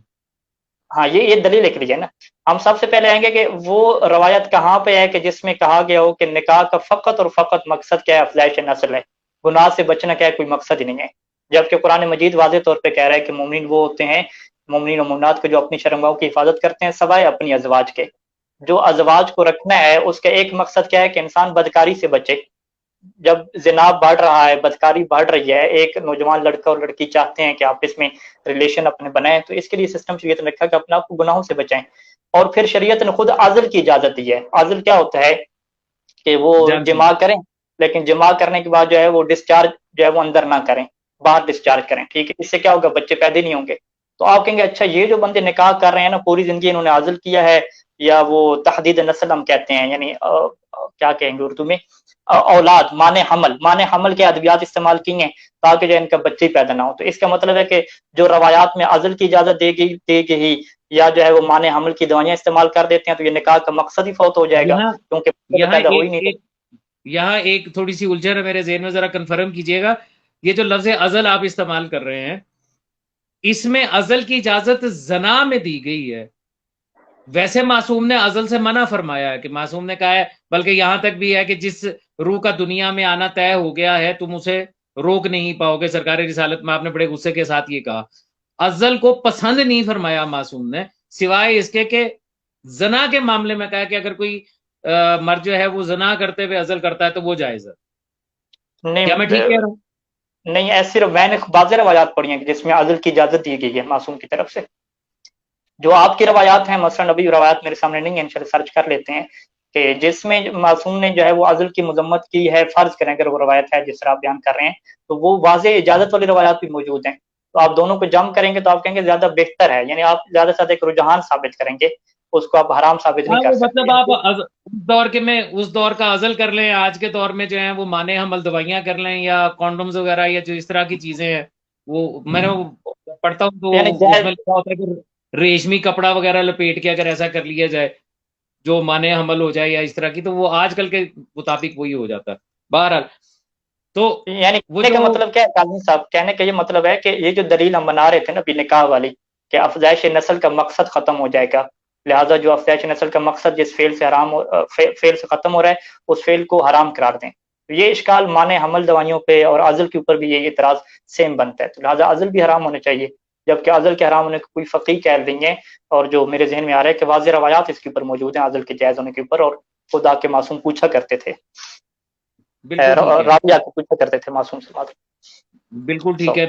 ہاں یہ دلیل لکھ لیجیے نا. ہم سب سے پہلے آئیں گے کہ وہ روایت کہاں پہ ہے کہ جس میں کہا گیا ہو کہ نکاح کا فقط اور فقط مقصد کیا ہے؟ افزائش نسل ہے، گناہ سے بچنا کیا ہے؟ کوئی مقصد ہی نہیں ہے. جبکہ قرآن مجید واضح طور پہ کہہ رہا ہے کہ مومن وہ ہوتے ہیں، مومنین و مومنات کو جو اپنی شرمگاہوں کی حفاظت کرتے ہیں سوائے اپنی ازواج کے. جو ازواج کو رکھنا ہے اس کا ایک مقصد کیا ہے؟ کہ انسان بدکاری سے بچے. جب زنا بڑھ رہا ہے، بدکاری بڑھ رہی ہے، ایک نوجوان لڑکا اور لڑکی چاہتے ہیں کہ آپس میں ریلیشن اپنے بنائیں، تو اس کے لیے سسٹم شریعت نے رکھا کہ اپنے آپ کو گناہوں سے بچائیں. اور پھر شریعت نے خود عزل کی اجازت دی ہے. عزل کیا ہوتا ہے؟ کہ وہ جانتے ہیں. جماع کریں، لیکن جماع کرنے کے بعد جو ہے وہ ڈسچارج جو ہے وہ اندر نہ کریں، باہر ڈسچارج کریں. ٹھیک ہے، اس سے کیا ہوگا؟ بچے پیدا نہیں ہوں گے. تو آپ کہیں گے اچھا یہ جو بندے نکاح کر رہے ہیں نا، پوری زندگی انہوں نے عزل کیا ہے، یا وہ تحدید نسل ہم کہتے ہیں، یعنی کیا کہیں گے اردو میں، اولاد، مان حمل کے ادویات استعمال کی ہیں تاکہ جو ان کا بچے پیدا نہ ہو. تو اس کا مطلب ہے کہ جو روایات میں عزل کی اجازت دے گی یا جو ہے وہ مان حمل کی دوائیاں استعمال کر دیتے ہیں، تو یہ نکاح کا مقصد ہی فوت ہو جائے گا، یہاں کیونکہ بچے تو یہاں پیدا ہو ہی ایک نہیں ایک یہاں ایک تھوڑی سی الجھن ہے میرے ذہن میں، ذرا کنفرم کیجئے گا. یہ جو لفظ ازل آپ استعمال کر رہے ہیں، اس میں ازل کی اجازت زنا میں دی گئی ہے. ویسے معصوم نے ازل سے منع فرمایا ہے، کہ معصوم نے کہا ہے، بلکہ یہاں تک بھی ہے کہ جس روح کا دنیا میں آنا طے ہو گیا ہے تم اسے روک نہیں پاؤ گے. سرکار رسالت میں آپ نے بڑے غصے کے ساتھ یہ کہا. ازل کو پسند نہیں فرمایا معصوم نے، سوائے اس کے کہ زنا کے معاملے میں کہا کہ اگر کوئی مرد جو ہے وہ زنا کرتے ہوئے ازل کرتا ہے تو وہ جائز ہے. کیا میں ٹھیک کہہ رہا ہوں؟ نہیں ایسی میں نے بعض روایات پڑھی ہیں کہ جس میں عزل کی اجازت دی گئی ہے معصوم کی طرف سے. جو آپ کی روایات ہیں، مثلا ابھی روایات میرے سامنے نہیں ہے، انشاءاللہ سرچ کر لیتے ہیں، کہ جس میں معصوم نے جو ہے وہ عزل کی مذمت کی ہے، فرض کریں اگر وہ روایت ہے جس طرح آپ بیان کر رہے ہیں، تو وہ واضح اجازت والی روایات بھی موجود ہیں. تو آپ دونوں کو جمع کریں گے تو آپ کہیں گے زیادہ بہتر ہے، یعنی آپ زیادہ سے زیادہ ایک رجحان ثابت کریں گے، اس کو آپ حرام ثابت نہیں ہاں، کر وہ سکتے. مطلب آپ اس دور کے میں اس دور کا عزل کر لیں، آج کے دور میں جو ہیں وہ مانے حمل دوائیاں کر لیں، یا کانڈومز وغیرہ، یا جو اس طرح کی چیزیں ہیں. وہ میں نے پڑھتا ہوں تو یعنی اس جائز. میں لکھا ہوتا ہے کہ ریشمی کپڑا وغیرہ لپیٹ کے اگر ایسا کر لیا جائے جو مانے حمل ہو جائے یا اس طرح کی، تو وہ آج کل کے مطابق وہی ہو جاتا ہے. بہرحال تو یعنی وہ کہنے جو کا مطلب کیا ہے قاضی صاحب؟ کہنے کا یہ مطلب ہے کہ یہ جو دلیل ہم بنا رہے تھے نا نکاح والی، کہ افزائش نسل کا مقصد ختم ہو جائے گا، لہٰذا جو افزائش نسل کا مقصد جس فعل سے فعل سے ختم ہو رہا ہے اس فعل کو حرام قرار دیں. یہ اشکال معنی حمل دوائیوں پہ اور عزل کے اوپر بھی یہ اعتراض سیم بنتا ہے. تو لہٰذا عزل بھی حرام ہونے چاہیے، جبکہ عزل کے حرام ہونے کا کوئی فقیہ قائل نہیں ہے. اور جو میرے ذہن میں آ رہا ہے کہ واضح روایات اس کے اوپر موجود ہیں عزل کے جائز ہونے کے اوپر، اور خدا کے معصوم پوچھا کرتے تھے، رابعہ کو پوچھا کرتے تھے معصوم سے بات. بالکل ٹھیک ہے.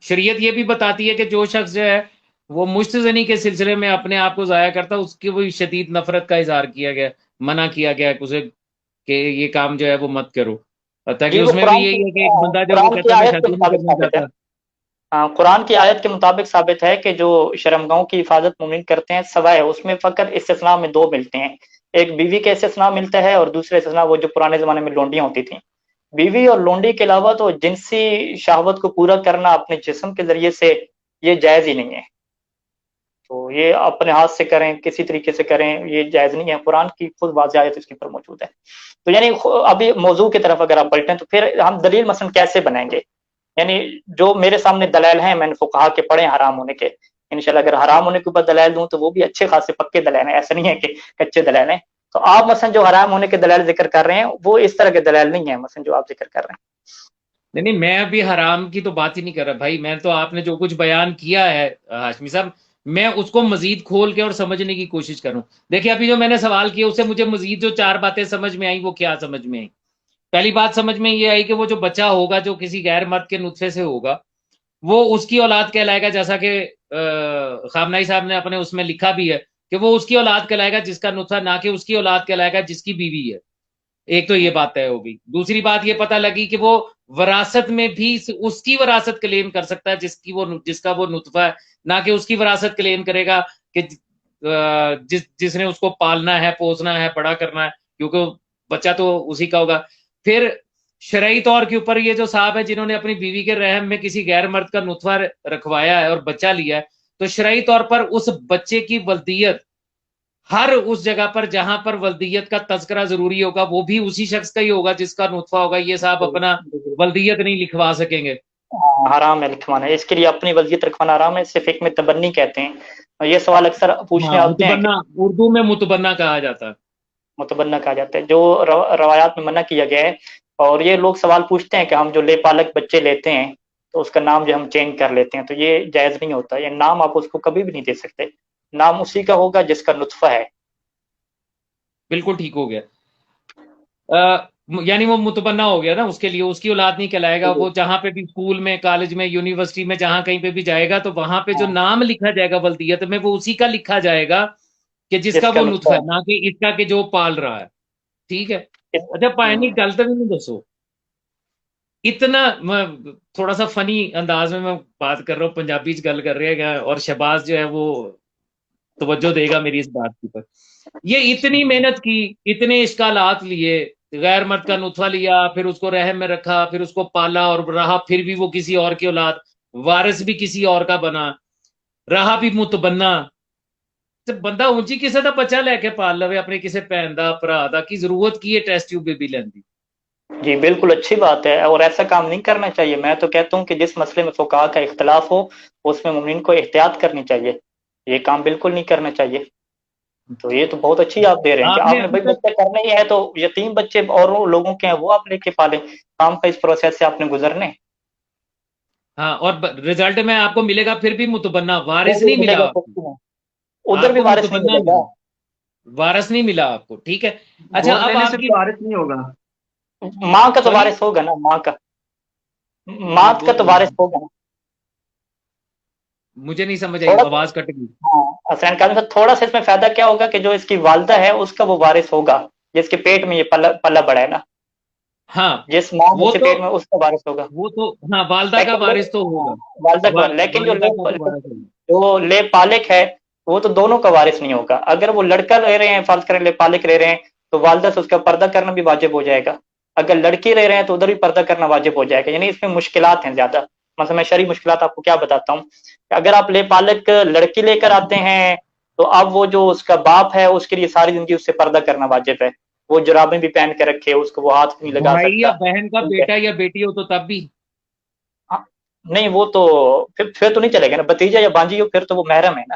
شریعت یہ بھی بتاتی ہے کہ جو شخص جو ہے وہ مشت زنی کے سلسلے میں اپنے آپ کو ضائع کرتا ہے، اس کی وہی شدید نفرت کا اظہار کیا گیا، منع کیا گیا اسے کہ یہ کام جو ہے وہ مت کرو. تاکہ اس میں بھی یہی ہے کہ ایک بندہ جو وہ کہتا ہے شادی نہیں کرنا چاہتا. قرآن کی آیت کے مطابق ثابت ہے کہ جو شرمگاہوں کی حفاظت مومن کرتے ہیں سوائے اس میں فقط استثناء میں دو ملتے ہیں. ایک بیوی کا استثناء ملتا ہے اور دوسرے استثناء وہ جو پرانے زمانے میں لونڈیاں ہوتی تھیں. بیوی اور لونڈی کے علاوہ تو جنسی شہوت کو پورا کرنا اپنے جسم کے ذریعے سے یہ جائز ہی نہیں ہے. تو یہ اپنے ہاتھ سے کریں، کسی طریقے سے کریں، یہ جائز نہیں ہے. قرآن کی خود واضح آیت اس کے اوپر موجود ہے. تو یعنی ابھی موضوع کی طرف اگر آپ پلٹیں تو پھر ہم دلیل مثلا کیسے بنائیں گے؟ یعنی جو میرے سامنے دلائل ہیں میں نے فقہا کے پڑھے حرام ہونے کے، انشاءاللہ اگر حرام ہونے کے اوپر دلائل دوں تو وہ بھی اچھے خاصے پکے دلائل ہیں، ایسا نہیں ہے کہ کچے دلائل ہیں. تو آپ مثلا جو حرام ہونے کے دلائل ذکر کر رہے ہیں وہ اس طرح کے دلائل نہیں ہیں مثلا جو آپ ذکر کر رہے ہیں. نہیں، میں ابھی حرام کی تو بات ہی نہیں کر رہا بھائی. میں تو آپ نے جو کچھ بیان کیا ہے ہاشمی صاحب، میں اس کو مزید کھول کے اور سمجھنے کی کوشش کروں. دیکھیں ابھی جو میں نے سوال کیا اس سے مجھے مزید جو 4 باتیں سمجھ میں آئیں وہ کیا سمجھ میں آئیں. پہلی بات سمجھ میں یہ آئی کہ وہ جو بچہ ہوگا جو کسی غیر مرد کے نطفے سے ہوگا وہ اس کی اولاد کہلائے گا، جیسا کہ خامنائی صاحب نے اپنے اس میں لکھا بھی ہے کہ وہ اس کی اولاد کہلائے گا جس کا نطفہ، نہ کہ اس کی اولاد کہلائے گا جس کی بیوی ہے. ایک تو یہ بات طے ہوگی. دوسری بات یہ پتہ لگی کہ وہ وراثت میں بھی اس کی وراثت کلیم کر سکتا ہے جس کا وہ نطفہ ہے، نہ کہ اس کی وراثت کلیم کرے گا کہ جس نے اس کو پالنا ہے، پوسنا ہے، بڑا کرنا ہے، کیونکہ بچہ تو اسی کا ہوگا. پھر شرعی طور کے اوپر یہ جو صاحب ہے جنہوں نے اپنی بیوی کے رحم میں کسی غیر مرد کا نطفہ رکھوایا ہے اور بچہ لیا ہے، تو شرعی طور پر اس بچے کی ولدیت ہر اس جگہ پر جہاں پر ولدیت کا تذکرہ ضروری ہوگا وہ بھی اسی شخص کا ہی ہوگا جس کا نطفہ ہوگا. یہ صاحب اپنا ولدیت نہیں لکھوا سکیں گے. حرام ہے لکھوانا، اس کے لیے اپنی ولدیت رکھوانا حرام ہے. صرف ایک میں تبنی کہتے ہیں. یہ سوال اکثر پوچھنے آتے ہیں، اردو میں متبنہ کہا جاتا ہے. متبنہ کہا جاتا ہے، جو روایات میں منع کیا گیا ہے. اور یہ لوگ سوال پوچھتے ہیں کہ ہم جو لے پالک بچے لیتے ہیں تو اس کا نام جو ہم چینج کر لیتے ہیں، تو یہ جائز نہیں ہوتا. یہ نام آپ اس کو کبھی بھی نہیں دے سکتے. نام اسی کا ہوگا جس کا نطفہ ہے. بالکل ٹھیک ہو گیا. یعنی وہ متبنہ ہو گیا نا، اس کے لیے اس کی اولاد نہیں کہلائے گا. وہ جہاں پہ بھی اسکول میں، کالج میں، یونیورسٹی میں، جہاں کہیں پہ بھی جائے گا تو وہاں پہ جو نام لکھا جائے گا ولدیت میں وہ اسی کا لکھا جائے گا کہ جس کا وہ نطفہ ہے، نہ کہ اس کا کہ جو پال رہا ہے. ٹھیک ہے. اچھا پائنی گل تو بھی نہیں دسو اتنا. میں تھوڑا سا فنی انداز میں بات کر رہا ہوں، پنجابی گل کر رہے ہیں اور شہباز جو ہے وہ توجہ دے گا میری اس بات کی پر. یہ اتنی محنت کی، اتنے اشکالات لیے، غیر مرد کا نطفہ لیا، پھر اس کو رحم میں رکھا، پھر اس کو پالا اور رہا، پھر بھی وہ کسی اور کی اولاد، وارث بھی کسی اور کا بنا، رہا بھی متبنہ. بندہ اونچی کسی کا بچہ لے کے پال لوے اپنے کسی بہن دا، بھرا دا، کی ضرورت کی ہے ٹیسٹ ٹیوب بیبی لیندی. جی بالکل اچھی بات ہے، اور ایسا کام نہیں کرنا چاہیے. میں تو کہتا ہوں کہ جس مسئلے میں فقہا کا اختلاف ہو اس میں مومنین کو احتیاط کرنی چاہیے. یہ کام بالکل نہیں کرنا چاہیے. تو یہ تو بہت اچھی آپ دے رہے ہیں کہ آپ نے بھائی بچے کرنے ہی ہے تو یتیم بچے اور لوگوں کے ہیں وہ آپ لے کے پالیں. کام کا اس پروسیس سے آپ نے گزرنے. ہاں، اور رزلٹ میں آپ کو ملے گا پھر بھی متبنہ، وارث نہیں ملا. ادھر بھی وارث نہیں ملے گا، وارث نہیں ملا آپ کو. ٹھیک ہے. اچھا اب آپ کی وارث نہیں ہوگا، ماں کا تو وارث ہوگا نا. ماں کا تو وارث ہوگا نا. مجھے نہیں سمجھ آئی، آواز کٹ گئی. حسین قاضی صاحب تھوڑا سا اس میں فائدہ کیا ہوگا کہ جو اس کی والدہ ہے اس کا وہ وارث ہوگا جس کے پیٹ میں یہ پلہ بڑا ہے نا. ہاں، جس ماں کے پیٹ میں اس کا وارث ہوگا. وہ تو ہاں والدہ کا وارث تو ہوگا، والدہ کا. لیکن جو لے پالک ہے وہ تو دونوں کا وارث نہیں ہوگا. اگر وہ لڑکا لے رہے ہیں، فرض کریں لے پالک لے رہے ہیں، تو والدہ سے اس کا پردہ کرنا بھی واجب ہو جائے گا. اگر لڑکی لے رہے ہیں تو ادھر بھی پردہ کرنا واجب ہو جائے گا. یعنی اس میں مشکلات ہیں زیادہ. مثلا میں شرعی مشکلات آپ کو کیا بتاتا ہوں کہ اگر آپ لے پالک لڑکی لے کر آتے ہیں تو اب وہ جو اس کا باپ ہے اس کے لیے ساری زندگی اس سے پردہ کرنا واجب ہے. وہ جرابیں بھی پہن کے رکھے، اس کو وہ ہاتھ نہیں لگا بھائی یا سکتا. بہن کا بیٹا یا بیٹی ہو تو تب بھی نہیں، وہ تو پھر تو نہیں چلے گا نا. بھتیجا یا بانجی ہو پھر تو وہ محرم ہے نا.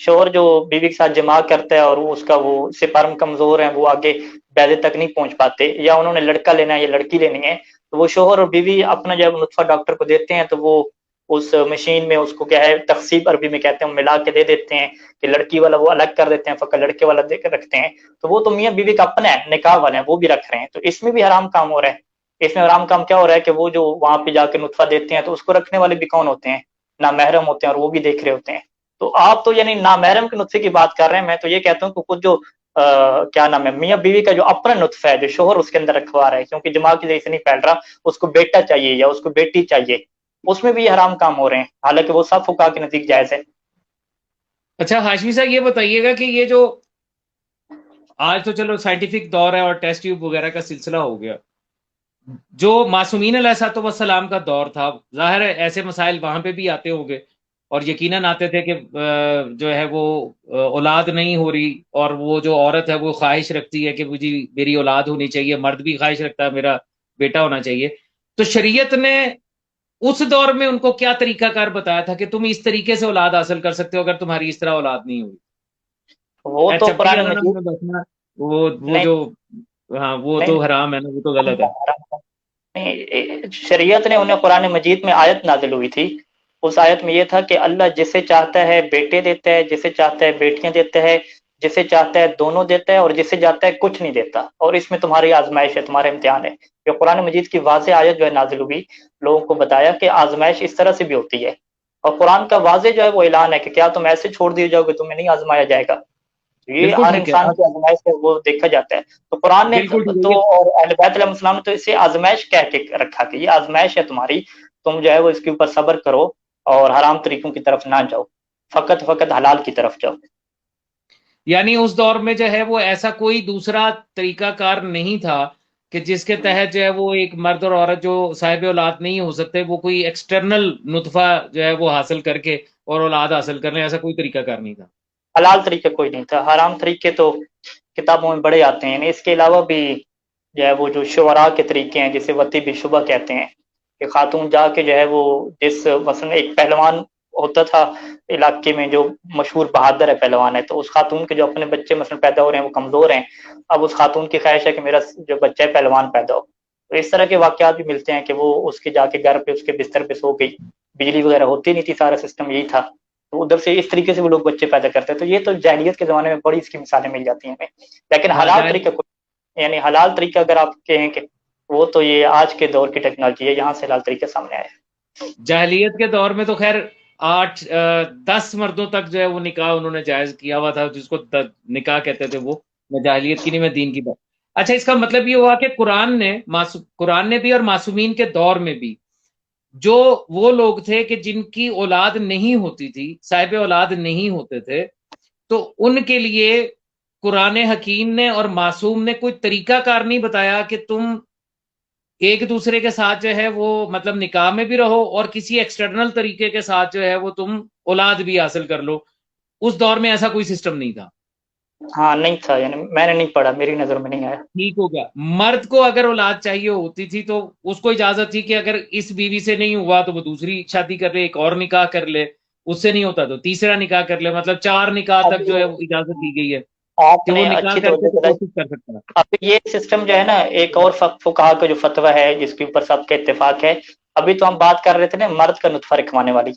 شوہر جو بیوی کے ساتھ جماع کرتا ہے اور وہ اس کا وہ سپرم کمزور ہے، وہ آگے بیضے تک نہیں پہنچ پاتے، یا انہوں نے لڑکا لینا ہے یا لڑکی لینی ہے، تو وہ شوہر اور بیوی اپنا جب نطفہ ڈاکٹر کو دیتے ہیں تو وہ اس مشین میں اس کو کیا ہے تخصیب عربی میں کہتے ہیں ملا کے دے دیتے ہیں کہ لڑکی والا وہ الگ کر دیتے ہیں، فقط لڑکے والا دے کر رکھتے ہیں، تو وہ تو میاں بیوی کا اپنا ہے، نکاح والا ہے، وہ بھی رکھ رہے ہیں، تو اس میں بھی حرام کام ہو رہا ہے۔ اس میں حرام کام کیا ہو رہا ہے کہ وہ جو وہاں پہ جا کے نطفہ دیتے ہیں تو اس کو رکھنے والے بھی کون ہوتے ہیں؟ نامحرم ہوتے ہیں، اور وہ بھی دیکھ رہے ہوتے ہیں۔ تو آپ تو یعنی نامحرم کے نطفے کی بات کر رہے ہیں، میں تو یہ کہتا ہوں کہ خود جو کیا نام ہے میاں بیوی کا جو اپنا نطفہ ہے جو شوہر اس کے اندر رکھوا رہا ہے، کیونکہ دماغ کی ذریعے سے نہیں پھیل رہا، اس کو بیٹا چاہیے یا اس کو بیٹی چاہیے، اس میں بھی یہ حرام کام ہو رہے ہیں، حالانکہ وہ سب فقہا کے نزدیک جائز ہے۔ اچھا ہاشمی صاحب یہ بتائیے گا کہ یہ جو آج تو چلو سائنٹیفک دور ہے اور ٹیسٹ ٹیوب وغیرہ کا سلسلہ ہو گیا، جو معصومین علیہ الصلوۃ والسلام کا دور تھا، ظاہر ہے ایسے مسائل وہاں پہ بھی آتے ہوں گے، اور یقیناً آتے تھے کہ جو ہے وہ اولاد نہیں ہو رہی، اور وہ جو عورت ہے وہ خواہش رکھتی ہے کہ مجھے میری اولاد ہونی چاہیے، مرد بھی خواہش رکھتا ہے میرا بیٹا ہونا چاہیے، تو شریعت نے اس دور میں ان کو کیا طریقہ کار بتایا تھا کہ تم اس طریقے سے اولاد حاصل کر سکتے ہو اگر تمہاری اس طرح اولاد نہیں ہوئی؟ وہ تو چپٹی قرآن والا مجید نام بسنا وہ نہیں جو ہاں وہ نہیں تو حرام ہے نا، وہ تو غلط ہے۔ نہیں، شریعت نے انہیں قرآن مجید میں آیت نازل ہوئی تھی، اس آیت میں یہ تھا کہ اللہ جسے چاہتا ہے بیٹے دیتا ہے، جسے چاہتا ہے بیٹیاں دیتا ہے، جسے چاہتا ہے دونوں دیتا ہے، اور جسے چاہتا ہے کچھ نہیں دیتا، اور اس میں تمہاری آزمائش ہے، تمہارا امتحان ہے۔ یہ قرآن مجید کی واضح آیت جو ہے نازل ہوئی، لوگوں کو بتایا کہ آزمائش اس طرح سے بھی ہوتی ہے، اور قرآن کا واضح جو ہے وہ اعلان ہے کہ کیا تم ایسے چھوڑ دیے جاؤ گے، تمہیں نہیں آزمایا جائے گا؟ یہ بالکل ہر ٹھیک ہے، انسان اب کی آزمائش ہے، وہ دیکھا جاتا ہے۔ تو قرآن نے بالکل ٹھیک ہے تو یہ اور اہل بیت علیہ السلام نے تو اسے آزمائش کہہ کے رکھا کہ یہ آزمائش ہے تمہاری، تم جو ہے وہ اس کے اوپر صبر کرو اور حرام طریقوں کی طرف نہ جاؤ، فقط حلال کی طرف جاؤ۔ یعنی اس دور میں جو ہے وہ ایسا کوئی دوسرا طریقہ کار نہیں تھا کہ جس کے تحت جو ہے وہ ایک مرد اور عورت جو صاحب اولاد نہیں ہو سکتے وہ کوئی ایکسٹرنل نطفہ جو ہے وہ حاصل کر کے اور اولاد حاصل کر لیں، ایسا کوئی طریقہ کار نہیں تھا۔ حلال طریقے کوئی نہیں تھا، حرام طریقے تو کتابوں میں بڑے آتے ہیں۔ اس کے علاوہ بھی جو ہے وہ جو شعراء کے طریقے ہیں جسے وطی بھی شبہ کہتے ہیں، کہ خاتون جا کے جو ہے وہ جس مثلا ایک پہلوان ہوتا تھا علاقے میں جو مشہور بہادر ہے پہلوان ہے، تو اس خاتون کے جو اپنے بچے مثلا پیدا ہو رہے ہیں وہ کمزور ہیں، اب اس خاتون کی خواہش ہے کہ میرا جو بچہ ہے پہلوان پیدا ہو، تو اس طرح کے واقعات بھی ملتے ہیں کہ وہ اس کے جا کے گھر پہ اس کے بستر پہ سو گئی، بجلی وغیرہ ہوتی نہیں تھی، سارا سسٹم یہی تھا، تو ادھر سے اس طریقے سے وہ لوگ بچے پیدا کرتے ہیں۔ تو یہ تو جاہلیت کے زمانے میں بڑی اس کی مثالیں مل جاتی ہیں ہمیں، لیکن ہاں حلال جاہل طریقہ یعنی حلال طریقہ اگر آپ کہیں کہ وہ تو یہ آج کے دور کی ٹیکنالوجی ہے، یہاں سے حلال طریقہ سامنے آیا ہے۔ جاہلیت کے دور میں تو خیر 10 مردوں تک جو ہے وہ نکاح انہوں نے جائز کیا ہوا تھا، جس کو نکاح کہتے تھے، وہ میں جاہلیت کی نہیں، میں دین کی بات۔ اچھا اس کا مطلب یہ ہوا کہ قرآن نے بھی اور معصومین کے دور میں بھی جو وہ لوگ تھے کہ جن کی اولاد نہیں ہوتی تھی، صاحب اولاد نہیں ہوتے تھے، تو ان کے لیے قرآن حکیم نے اور معصوم نے کوئی طریقہ کار نہیں بتایا کہ تم ایک دوسرے کے ساتھ جو ہے وہ مطلب نکاح میں بھی رہو اور کسی ایکسٹرنل طریقے کے ساتھ جو ہے وہ تم اولاد بھی حاصل کر لو، اس دور میں ایسا کوئی سسٹم نہیں تھا۔ ہاں نہیں تھا، یعنی میں نے نہیں پڑھا، میری نظر میں نہیں آیا۔ ٹھیک ہو گیا، مرد کو اگر اولاد چاہیے ہوتی تھی تو اس کو اجازت تھی کہ اگر اس بیوی سے نہیں ہوا تو وہ دوسری شادی کر لے، ایک اور نکاح کر لے، اس سے نہیں ہوتا تو تیسرا نکاح کر لے، مطلب 4 نکاح اب تک جو ہے وہ اجازت دی گئی ہے آپ کہ وہ نے نکاح اچھی کر کے توجہ تو دلائی، کوشش کر سکتا ہے۔ اب یہ سسٹم جو ہے نا ایک اور فقہا کا جو فتویٰ ہے جس کے اوپر سب کا اتفاق ہے، ابھی تو ہم بات کر رہے تھے نا مرد کا نطفہ رکھوانے والی،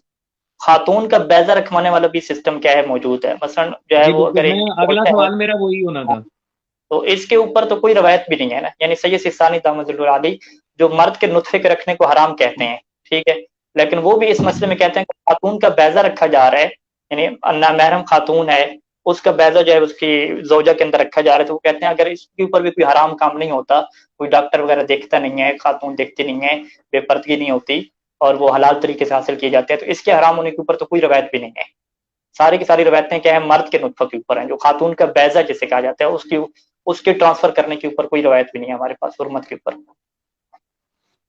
خاتون کا بیضہ رکھوانے والا بھی سسٹم کیا ہے موجود ہے، مثلا جو ہے جی وہ اگر بالکل، ایک میں اگلا عورت ہے سوال میرا وہی ہونا تھا۔ تو اس کے اوپر تو کوئی روایت بھی نہیں ہے نا، یعنی سید سستانی دامت اللہ علی جو مرد کے نطفے کے رکھنے کو حرام کہتے ہیں، ٹھیک ہے، لیکن وہ بھی اس مسئلے میں کہتے ہیں کہ خاتون کا بیضہ رکھا جا رہا ہے، یعنی نامحرم خاتون ہے اس کا بیضہ جو ہے اس کی زوجہ کے اندر رکھا جا رہا ہے، تو وہ کہتے ہیں اگر اس کے اوپر بھی کوئی حرام کام نہیں ہوتا، کوئی ڈاکٹر وغیرہ دیکھتا نہیں ہے، خاتون دیکھتی نہیں ہے، بے پردگی نہیں ہوتی اور وہ حلال طریقے سے حاصل کیے جاتے ہیں، تو اس کے حرام ہونے کے اوپر تو کوئی روایت بھی نہیں ہے۔ ساری کی ساری روایتیں کیا ہیں مرد کے نطفہ کے اوپر ہیں، جو خاتون کا بیضہ جسے کہا جاتا ہے اس کے ٹرانسفر کرنے کے اوپر کوئی روایت بھی نہیں ہے ہمارے پاس، حرمت کے اوپر۔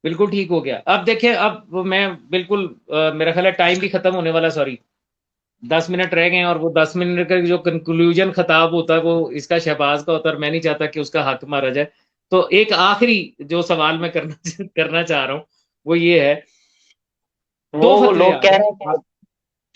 بالکل ٹھیک ہو گیا۔ اب دیکھیں، اب میں بالکل میرا خیال ہے ٹائم بھی ختم ہونے والا، سوری 10 منٹ رہ گئے ہیں، اور وہ 10 منٹ کا جو کنکلوژن خطاب ہوتا ہے وہ اس کا شہباز کا ہوتا ہے، اور میں نہیں چاہتا کہ اس کا حق مارا جائے۔ تو ایک آخری جو سوال میں کرنا چاہ رہا ہوں وہ یہ ہے، 2 وہ فتوے لوگ آ کہہ رہے رہے ہیں کہ ہیں۔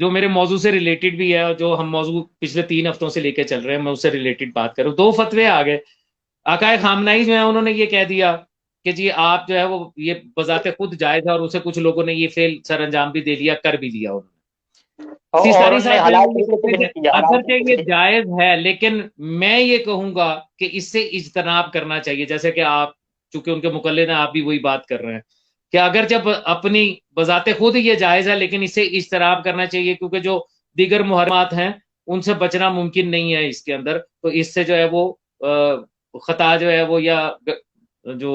جو میرے موضوع سے ریلیٹڈ بھی ہے، اور جو ہم موضوع پچھلے 3 ہفتوں سے لے کے چل رہے ہیں، میں اس سے ریلیٹڈ بات کروں. 2 فتوے آ گئے. آقائے خامنائی جو ہے انہوں نے یہ کہہ دیا کہ جی آپ جو ہے وہ یہ بذات خود جائز ہے، اور اسے کچھ لوگوں نے یہ فعل سر انجام بھی دے لیا، کر بھی لیا انہوں نے. اور سیستانی انہوں نے صاحب جو ہے حلال وہ یہ طریقے سے کہتے بھی ہیں نہیں کہ کیا، حرام اگرچہ طریقے سے یہ بھی جائز ہے، لیکن میں یہ کہوں گا کہ اس سے اجتناب کرنا چاہیے. جیسے کہ آپ چونکہ ان کے مقلد ہیں، آپ بھی وہی بات کر رہے ہیں کہ اگر جب اپنی بذات خود یہ جائز ہے، لیکن اس سے اجتناب کرنا چاہیے، کیونکہ جو دیگر محرمات ہیں ان سے بچنا ممکن نہیں ہے اس کے اندر. تو اس سے جو ہے وہ خطا جو ہے وہ، یا جو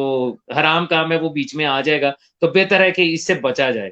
حرام کام ہے وہ بیچ میں آ جائے گا. تو بہتر ہے کہ اس سے بچا جائے.